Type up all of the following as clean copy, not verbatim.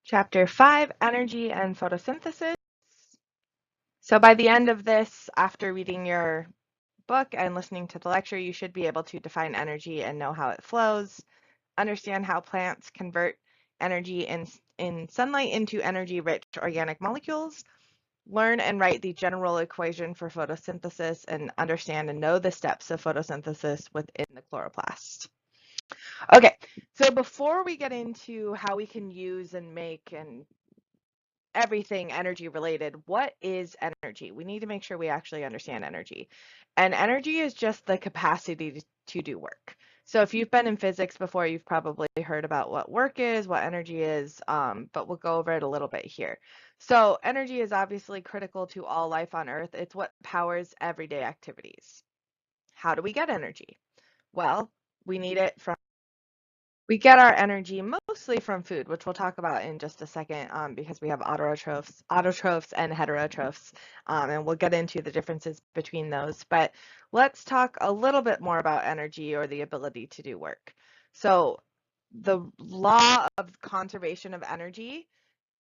Chapter 5, Energy and Photosynthesis. So by the end of this, after reading your book and listening to the lecture, you should be able to define energy and know how it flows, understand how plants convert energy in sunlight into energy-rich organic molecules, learn and write the general equation for photosynthesis, and understand and know the steps of photosynthesis within the chloroplast. Okay, so before we get into how we can use and make and everything energy related, what is energy? We need to make sure we actually understand energy. And energy is just the capacity to do work. So if you've been in physics before, you've probably heard about what work is, what energy is, but we'll go over it a little bit here. So energy is obviously critical to all life on Earth. It's what powers everyday activities. How do we get energy? Well, we need it from we get our energy mostly from food, which we'll talk about in just a second, because we have autotrophs and heterotrophs, and we'll get into the differences between those. But let's talk a little bit more about energy or the ability to do work. So the law of conservation of energy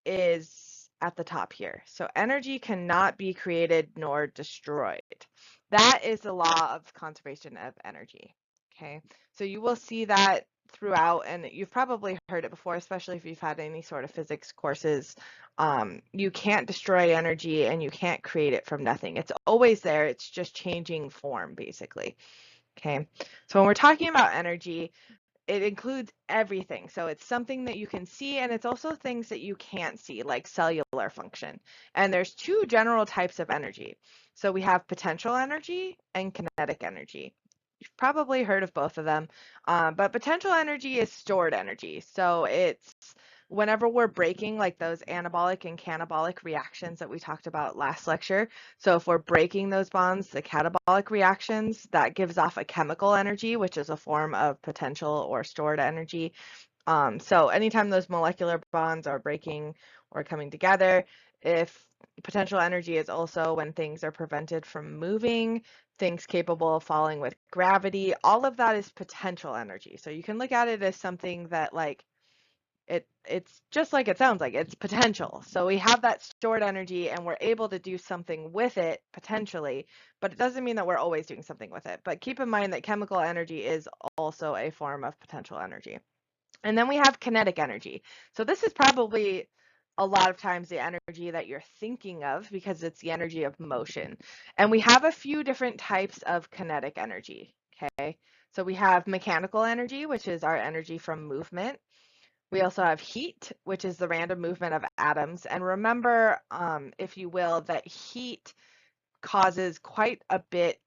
is at the top here. So energy cannot be created nor destroyed. That is the law of conservation of energy. Okay, so you will see that throughout, and you've probably heard it before, especially if you've had any sort of physics courses. You can't destroy energy and you can't create it from nothing. It's always there. It's just changing form, basically. Okay, so when we're talking about energy, it includes everything. So it's something that you can see, and it's also things that you can't see, like cellular function. And there's two general types of energy. So we have potential energy and kinetic energy. You've probably heard of both of them, but potential energy is stored energy. So it's whenever we're breaking like those anabolic and catabolic reactions that we talked about last lecture. So if we're breaking those bonds, the catabolic reactions, that gives off a chemical energy, which is a form of potential or stored energy. So anytime those molecular bonds are breaking or coming together, if potential energy is also when things are prevented from moving, things capable of falling with gravity, all of that is potential energy. So you can look at it as something that like it's just like it sounds like, it's potential. So we have that stored energy and we're able to do something with it potentially, but it doesn't mean that we're always doing something with it. But keep in mind that chemical energy is also a form of potential energy. And then we have kinetic energy. So this is probably a lot of times the energy that you're thinking of because it's the energy of motion. And we have a few different types of kinetic energy, okay? So we have mechanical energy, which is our energy from movement. We also have heat, which is the random movement of atoms. And remember, if you will, that heat causes quite a bit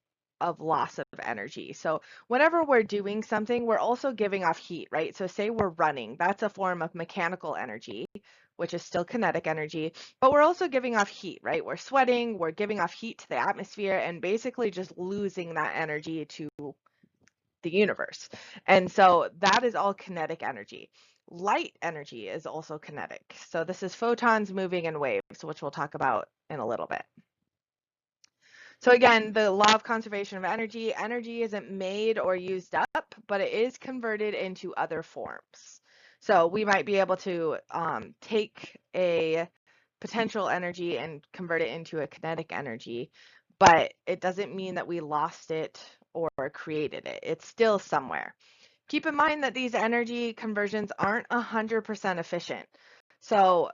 of loss of energy. So whenever we're doing something, we're also giving off heat, right? So say we're running, that's a form of mechanical energy, which is still kinetic energy, but we're also giving off heat, right? We're sweating, we're giving off heat to the atmosphere and basically just losing that energy to the universe. And so that is all kinetic energy. Light energy is also kinetic. So this is photons moving in waves, which we'll talk about in a little bit. So again, the law of conservation of energy, energy isn't made or used up, but it is converted into other forms. So we might be able to take a potential energy and convert it into a kinetic energy, but it doesn't mean that we lost it or created it. It's still somewhere. Keep in mind that these energy conversions aren't 100% efficient. So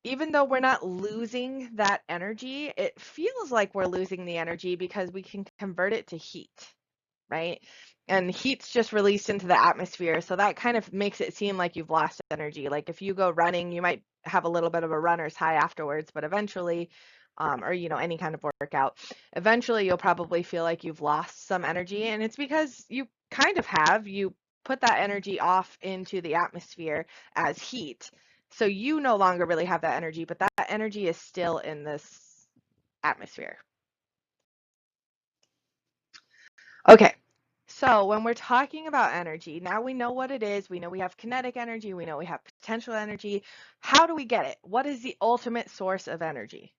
even though we're not losing that energy, it feels like we're losing the energy because we can convert it to heat, right? And heat's just released into the atmosphere. So that kind of makes it seem like you've lost energy. Like if you go running, you might have a little bit of a runner's high afterwards, but eventually, or any kind of workout, eventually you'll probably feel like you've lost some energy. And it's because you kind of have. You put that energy off into the atmosphere as heat. So you no longer really have that energy, but that energy is still in this atmosphere. Okay, so when we're talking about energy, now we know what it is. We know we have kinetic energy. We know we have potential energy. How do we get it? What is the ultimate source of energy?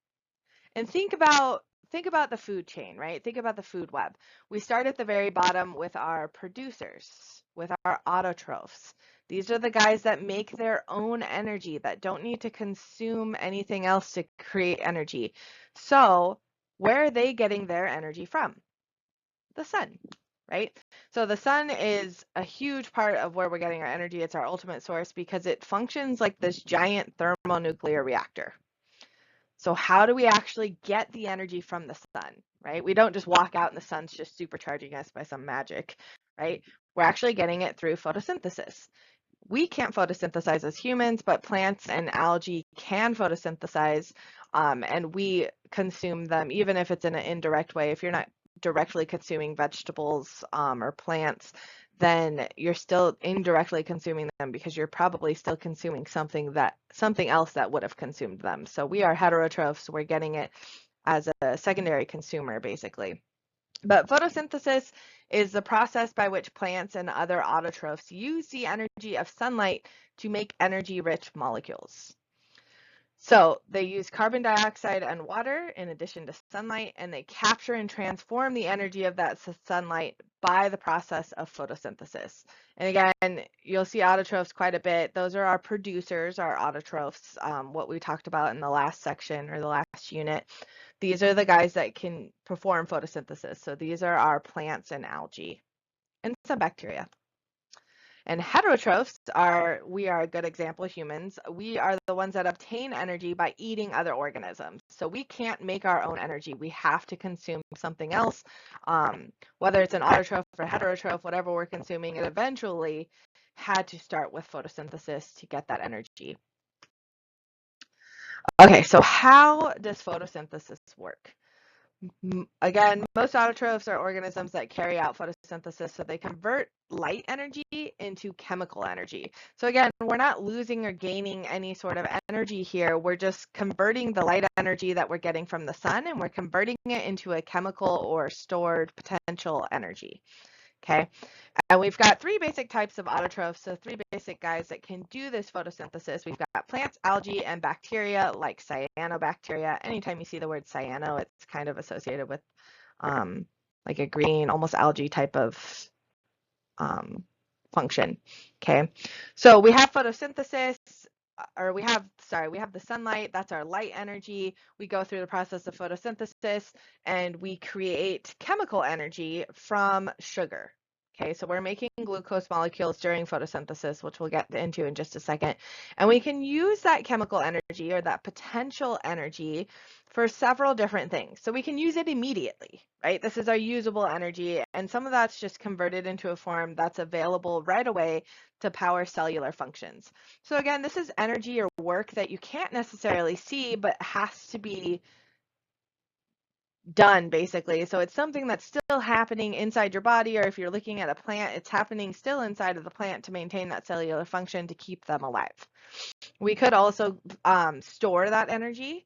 And think about think about the food chain, right? Think about the food web. We start at the very bottom with our producers, with our autotrophs. These are the guys that make their own energy, that don't need to consume anything else to create energy. So where are they getting their energy from? The sun, right? So the sun is a huge part of where we're getting our energy. It's our ultimate source because it functions like this giant thermonuclear reactor. So how do we actually get the energy from the sun, right? We don't just walk out and the sun's just supercharging us by some magic, right? We're actually getting it through photosynthesis. We can't photosynthesize as humans, but plants and algae can photosynthesize, and we consume them, even if it's in an indirect way. If you're not directly consuming vegetables or plants, then you're still indirectly consuming them because you're probably still consuming something else that would have consumed them. So we are heterotrophs. We're getting it as a secondary consumer, basically. But photosynthesis is the process by which plants and other autotrophs use the energy of sunlight to make energy-rich molecules. So they use carbon dioxide and water in addition to sunlight, and they capture and transform the energy of that sunlight by the process of photosynthesis. And again, you'll see autotrophs quite a bit. Those are our producers, our autotrophs, what we talked about in the last section or the last unit. These are the guys that can perform photosynthesis. So these are our plants and algae and some bacteria. And heterotrophs we are a good example, humans. We are the ones that obtain energy by eating other organisms. So we can't make our own energy. We have to consume something else, whether it's an autotroph or heterotroph, whatever we're consuming, it eventually had to start with photosynthesis to get that energy. Okay, so how does photosynthesis work? Again, most autotrophs are organisms that carry out photosynthesis, so they convert light energy into chemical energy. So again, we're not losing or gaining any sort of energy here. We're just converting the light energy that we're getting from the sun, and we're converting it into a chemical or stored potential energy. Okay, and we've got three basic types of autotrophs, so three basic guys that can do this photosynthesis. We've got plants, algae, and bacteria like cyanobacteria. Anytime you see the word cyano, it's kind of associated with like a green, almost algae type of function. Okay, so we have photosynthesis, or we have the sunlight. That's our light energy. We go through the process of photosynthesis and we create chemical energy from sugar. Okay, so we're making glucose molecules during photosynthesis, which we'll get into in just a second. And we can use that chemical energy or that potential energy for several different things. So we can use it immediately, right? This is our usable energy, and some of that's just converted into a form that's available right away to power cellular functions. So again, this is energy or work that you can't necessarily see, but has to be done basically. So it's something that's still happening inside your body, or if you're looking at a plant, it's happening still inside of the plant to maintain that cellular function to keep them alive. We could also store that energy,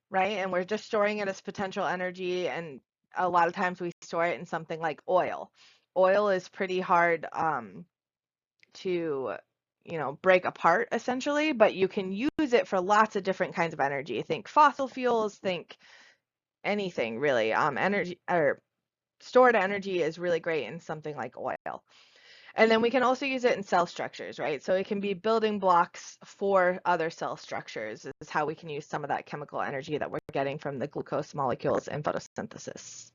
right? And we're just storing it as potential energy, and a lot of times we store it in something like oil. Oil is pretty hard to break apart essentially, but you can use it for lots of different kinds of energy. Think fossil fuels, think anything really. Energy or stored energy is really great in something like oil. And then we can also use it in cell structures, right? So it can be building blocks for other cell structures is how we can use some of that chemical energy that we're getting from the glucose molecules in photosynthesis.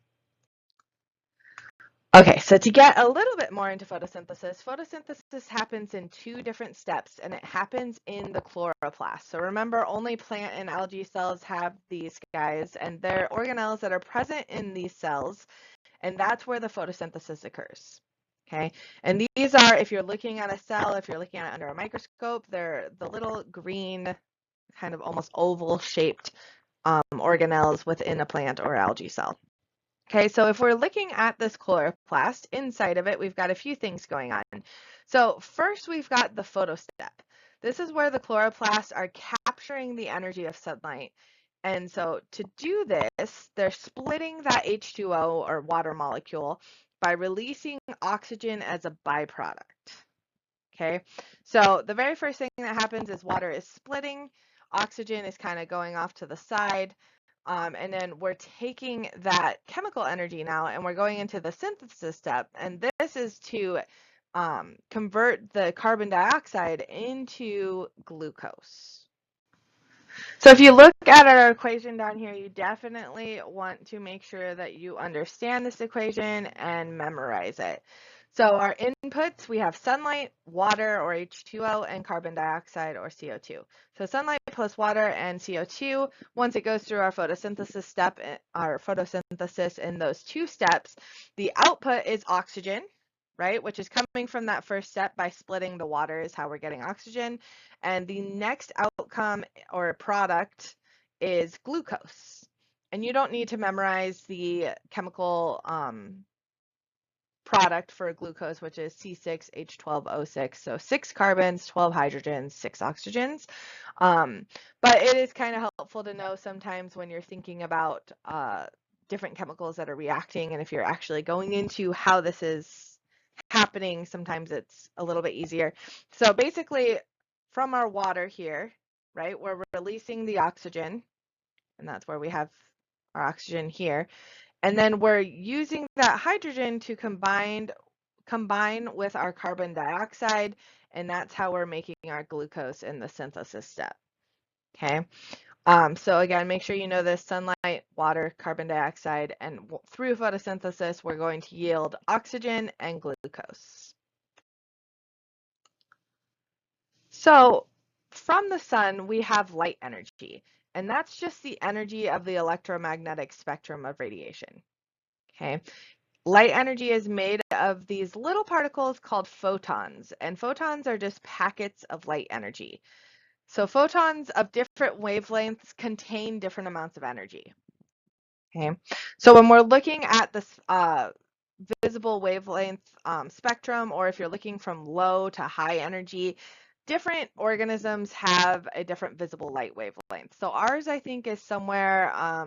Okay, so to get a little bit more into photosynthesis happens in two different steps, and it happens in the chloroplast. So remember, only plant and algae cells have these guys, and they're organelles that are present in these cells, and that's where the photosynthesis occurs. Okay, and these are, if you're looking at a cell, if you're looking at it under a microscope, they're the little green, kind of almost oval shaped organelles within a plant or algae cell. Okay, so if we're looking at this chloroplast, inside of it, we've got a few things going on. So first, we've got the photostep. This is where the chloroplasts are capturing the energy of sunlight. And so to do this, they're splitting that H2O or water molecule by releasing oxygen as a byproduct. Okay, so the very first thing that happens is water is splitting, oxygen is kind of going off to the side. And then we're taking that chemical energy now and we're going into the synthesis step. And this is to convert the carbon dioxide into glucose. So if you look at our equation down here, you definitely want to make sure that you understand this equation and memorize it. So our inputs, we have sunlight, water or H2O, and carbon dioxide or CO2. So sunlight plus water and CO2, once it goes through our photosynthesis step, our photosynthesis in those two steps, the output is oxygen, right? Which is coming from that first step by splitting the water is how we're getting oxygen. And the next outcome or product is glucose. And you don't need to memorize the chemical product for glucose, which is C6H12O6. So 6 carbons, 12 hydrogens, 6 oxygens. But it is kind of helpful to know sometimes when you're thinking about different chemicals that are reacting, and if you're actually going into how this is happening, sometimes it's a little bit easier. So basically, from our water here, right, we're releasing the oxygen, and that's where we have our oxygen here. And then we're using that hydrogen to combine with our carbon dioxide, and that's how we're making our glucose in the synthesis step. Okay. So again, make sure you know this: sunlight, water, carbon dioxide, and through photosynthesis, we're going to yield oxygen and glucose. So from the sun, we have light energy, and that's just the energy of the electromagnetic spectrum of radiation. Okay. Light energy is made of these little particles called photons, and photons are just packets of light energy. So photons of different wavelengths contain different amounts of energy. Okay. So when we're looking at this visible wavelength spectrum, or if you're looking from low to high energy, different organisms have a different visible light wavelength. So ours, I think, is somewhere, I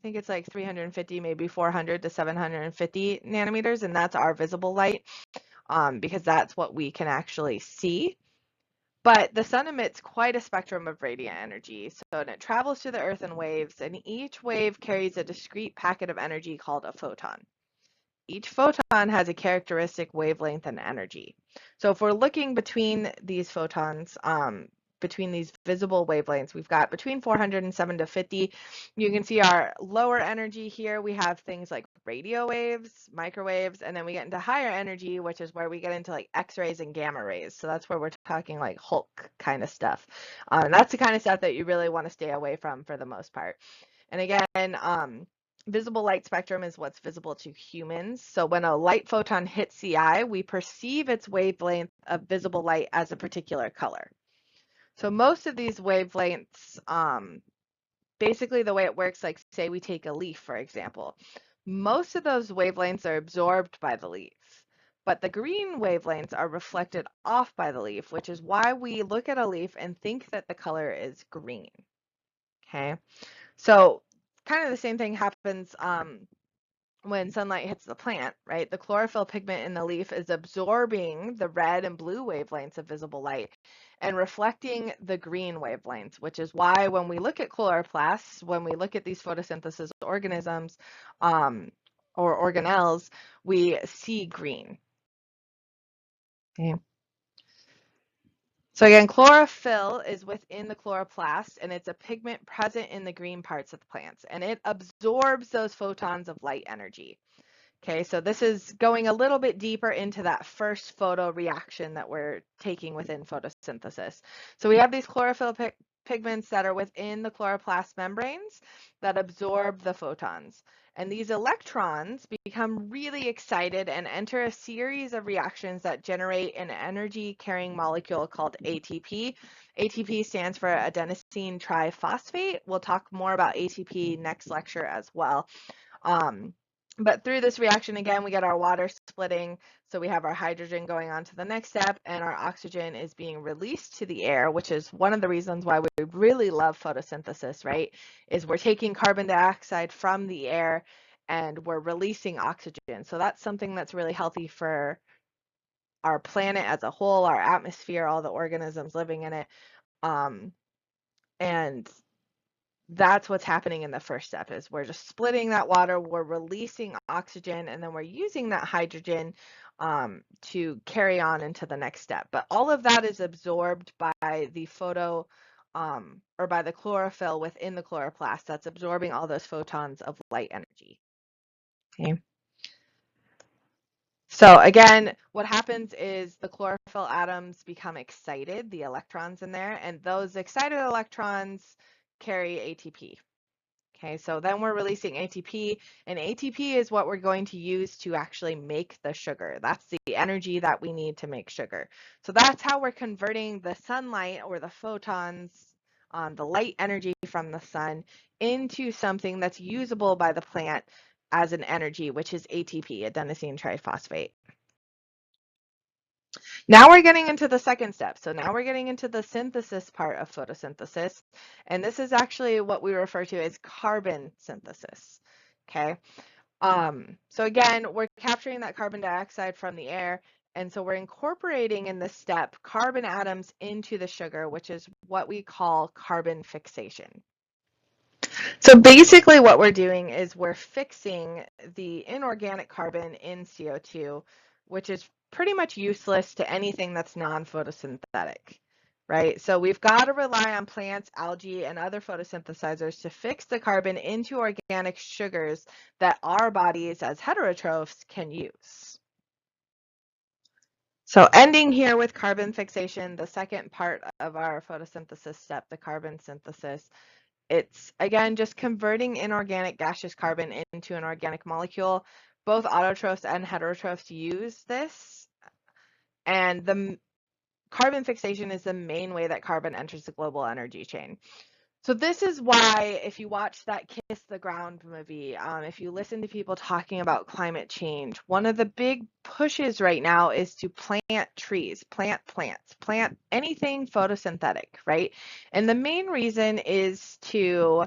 think it's like 350, maybe 400 to 750 nanometers, and that's our visible light, because that's what we can actually see. But the sun emits quite a spectrum of radiant energy, so it travels to the earth in waves, and each wave carries a discrete packet of energy called a photon. Each photon has a characteristic wavelength and energy. So if we're looking between these photons, between these visible wavelengths, we've got between 400 and 750. You can see our lower energy here. We have things like radio waves, microwaves, and then we get into higher energy, which is where we get into like X-rays and gamma rays. So that's where we're talking like Hulk kind of stuff. That's the kind of stuff that you really want to stay away from for the most part. And again, visible light spectrum is what's visible to humans. So when a light photon hits the eye, we perceive its wavelength of visible light as a particular color. So most of these wavelengths, basically the way it works, like say we take a leaf, for example, most of those wavelengths are absorbed by the leaf, but the green wavelengths are reflected off by the leaf, which is why we look at a leaf and think that the color is green. Okay, so kind of the same thing happens when sunlight hits the plant, right? The chlorophyll pigment in the leaf is absorbing the red and blue wavelengths of visible light and reflecting the green wavelengths, which is why when we look at chloroplasts, when we look at these photosynthesis organisms or organelles, we see green. Okay. So again, chlorophyll is within the chloroplast, and it's a pigment present in the green parts of the plants, and it absorbs those photons of light energy. Okay, so this is going a little bit deeper into that first photo reaction that we're taking within photosynthesis. So we have these chlorophyll pigments that are within the chloroplast membranes that absorb the photons. And these electrons become really excited and enter a series of reactions that generate an energy-carrying molecule called ATP. ATP stands for adenosine triphosphate. We'll talk more about ATP next lecture as well. But through this reaction, again, we get our water splitting. So we have our hydrogen going on to the next step, and our oxygen is being released to the air, which is one of the reasons why we really love photosynthesis, right? Is we're taking carbon dioxide from the air and we're releasing oxygen. So that's something that's really healthy for our planet as a whole, our atmosphere, all the organisms living in it. And that's what's happening in the first step, is we're just splitting that water, we're releasing oxygen, and then we're using that hydrogen to carry on into the next step. But all of that is absorbed by the or by the chlorophyll within the chloroplast that's absorbing all those photons of light energy. Okay. So again, what happens is the chlorophyll atoms become excited, the electrons in there, and those excited electrons carry ATP. Okay, so then we're releasing ATP, and ATP is what we're going to use to actually make the sugar. That's the energy that we need to make sugar. So that's how we're converting the sunlight, or the photons, the light energy from the sun, into something that's usable by the plant as an energy, which is ATP, adenosine triphosphate. Now we're getting into the second step. So now we're getting into the synthesis part of photosynthesis. And this is actually what we refer to as carbon synthesis. Okay. So again, we're capturing that carbon dioxide from the air. And so we're incorporating in this step carbon atoms into the sugar, which is what we call carbon fixation. So basically what we're doing is we're fixing the inorganic carbon in CO2, which is pretty much useless to anything that's non-photosynthetic, right? So we've got to rely on plants, algae, and other photosynthesizers to fix the carbon into organic sugars that our bodies as heterotrophs can use. So ending here with carbon fixation, the second part of our photosynthesis step, the carbon synthesis. It's, again, just converting inorganic gaseous carbon into an organic molecule. Both autotrophs and heterotrophs use this. And the carbon fixation is the main way that carbon enters the global energy chain. So this is why, if you watch that Kiss the Ground movie, if you listen to people talking about climate change, one of the big pushes right now is to plant trees, plant plants, plant anything photosynthetic, right? And the main reason is to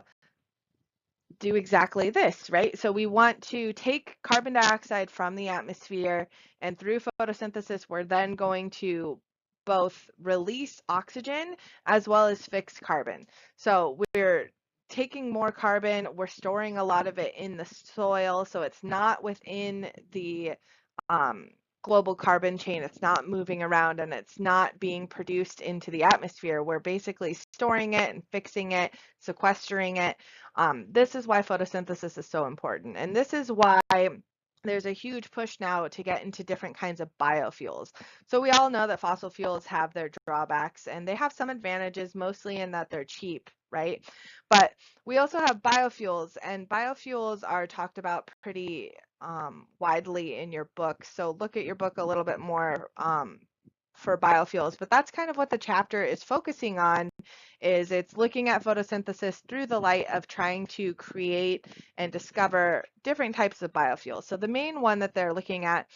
do exactly this, right? So we want to take carbon dioxide from the atmosphere, and through photosynthesis, we're then going to both release oxygen as well as fix carbon. So we're taking more carbon, we're storing a lot of it in the soil, so it's not within the global carbon chain. It's not moving around and it's not being produced into the atmosphere. We're basically storing it and fixing it, sequestering it. This is why photosynthesis is so important. And this is why there's a huge push now to get into different kinds of biofuels. So we all know that fossil fuels have their drawbacks, and they have some advantages, mostly in that they're cheap, right? But we also have biofuels, and biofuels are talked about pretty widely in your book. So look at your book a little bit more for biofuels, but that's kind of what the chapter is focusing on, is it's looking at photosynthesis through the light of trying to create and discover different types of biofuels. So the main one that they're looking at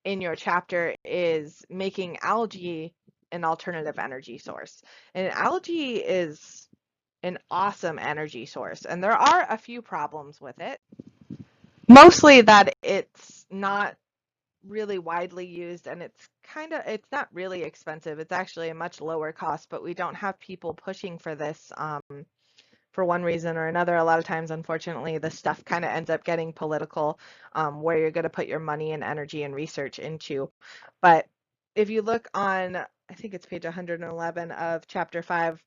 in your chapter is making algae an alternative energy source. And algae is an awesome energy source, and there are a few problems with it. Mostly that it's not really widely used, and it's not really expensive. It's actually a much lower cost, but we don't have people pushing for this for one reason or another. A lot of times, unfortunately, the stuff kind of ends up getting political, where you're going to put your money and energy and research into. But if you look on, I think it's page 111 of chapter 5,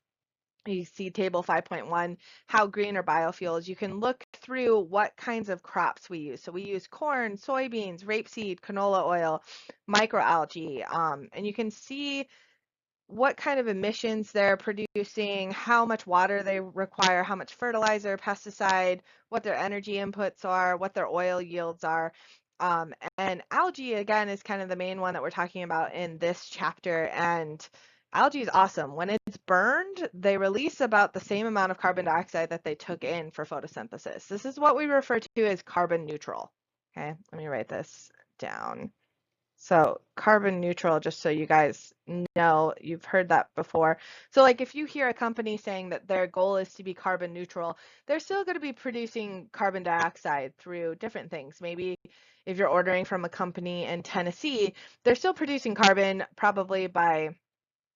you see table 5.1, how green are biofuels. You can look through what kinds of crops we use. So we use corn, soybeans, rapeseed, canola oil, microalgae, and you can see what kind of emissions they're producing, how much water they require, how much fertilizer, pesticide, what their energy inputs are, what their oil yields are. And algae, again, is kind of the main one that we're talking about in this chapter. And algae is awesome. When it's burned, they release about the same amount of carbon dioxide that they took in for photosynthesis. This is what we refer to as carbon neutral. Okay, let me write this down. So carbon neutral, just so you guys know, you've heard that before. So like if you hear a company saying that their goal is to be carbon neutral, they're still going to be producing carbon dioxide through different things. Maybe if you're ordering from a company in Tennessee, they're still producing carbon, probably by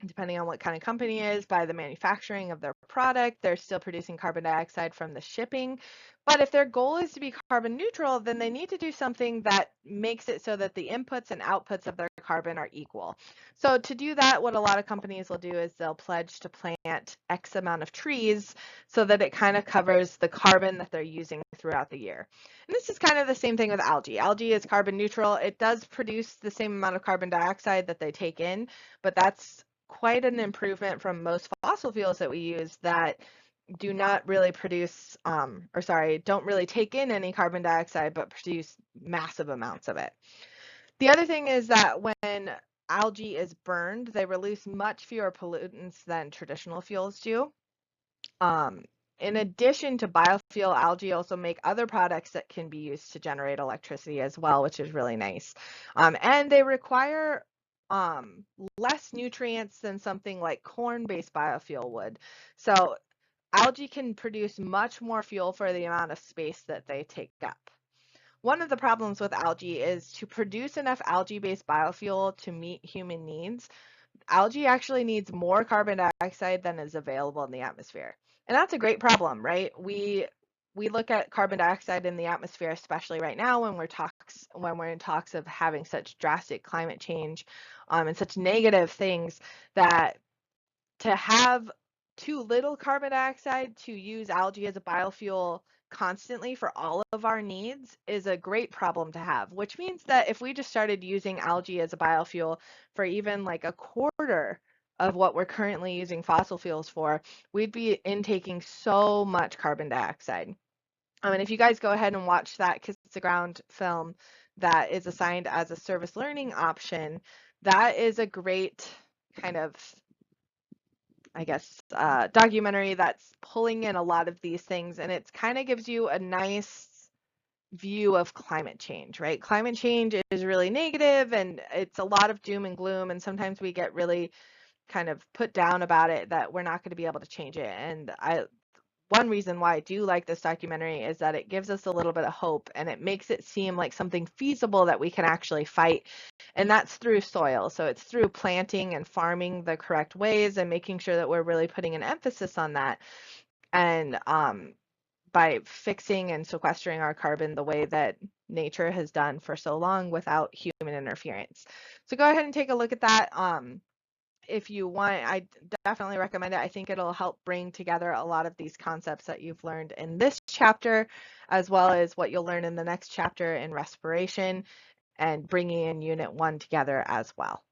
depending on what kind of company it is, by the manufacturing of their product. They're still producing carbon dioxide from the shipping. But if their goal is to be carbon neutral, then they need to do something that makes it so that the inputs and outputs of their carbon are equal. So to do that, what a lot of companies will do is they'll pledge to plant X amount of trees so that it kind of covers the carbon that they're using throughout the year. And this is kind of the same thing with algae. Algae is carbon neutral. It does produce the same amount of carbon dioxide that they take in, but that's quite an improvement from most fossil fuels that we use that do not really produce, don't really take in any carbon dioxide, but produce massive amounts of it. The other thing is that when algae is burned, they release much fewer pollutants than traditional fuels do. Um, in addition to biofuel, algae also make other products that can be used to generate electricity as well, which is really nice. And they require less nutrients than something like corn-based biofuel would. So algae can produce much more fuel for the amount of space that they take up. One of the problems with algae is to produce enough algae-based biofuel to meet human needs. Algae actually needs more carbon dioxide than is available in the atmosphere. And that's a great problem, right? We look at carbon dioxide in the atmosphere, especially right now when we're in talks of having such drastic climate change and such negative things, that to have too little carbon dioxide to use algae as a biofuel constantly for all of our needs is a great problem to have, which means that if we just started using algae as a biofuel for even like a quarter of what we're currently using fossil fuels for, we'd be intaking so much carbon dioxide. And if you guys go ahead and watch that Kiss the Ground film that is assigned as a service learning option, that is a great kind of, I guess, documentary that's pulling in a lot of these things, and it kind of gives you a nice view of climate change, right? Climate change is really negative and it's a lot of doom and gloom, and sometimes we get really kind of put down about it, that we're not going to be able to change it. And one reason why I do like this documentary is that it gives us a little bit of hope, and it makes it seem like something feasible that we can actually fight. And that's through soil. So it's through planting and farming the correct ways and making sure that we're really putting an emphasis on that. And by fixing and sequestering our carbon the way that nature has done for so long without human interference. So go ahead and take a look at that. If you want, I definitely recommend it. I think it'll help bring together a lot of these concepts that you've learned in this chapter, as well as what you'll learn in the next chapter in respiration, and bringing in Unit 1 together as well.